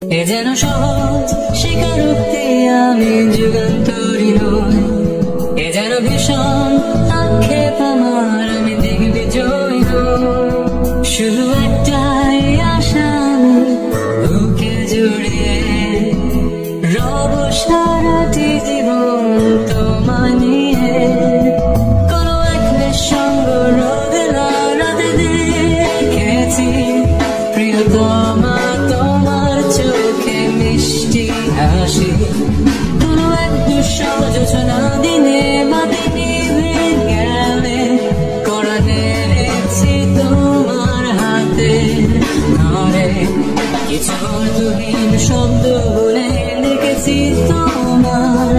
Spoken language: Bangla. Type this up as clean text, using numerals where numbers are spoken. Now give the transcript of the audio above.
এ যেন সহজ স্বীকারোক্তি আমি যুগান্তরী নই, এ যেন ভীষণ আক্ষেপ আমার আমি দিগ্বিজয়ী নই। শুধু একটাই আশা আমি বুকে জড়িয়ে রব সারাটি জীবন তোমায় নিয়ে। কোনো এক নিঃসঙ্গ রোদেলা রাতে দেখেছি প্রিয়তমা তোমার চোখে মিষ্টি হাসি। কোনো এক দুঃসহ যোচনা দিনে বাতি নিভে গেলে কড়া নেড়েছি তোমার হাতে ধরে। কিছু অর্থহীন শব্দ বলে ডেকেছি তোমার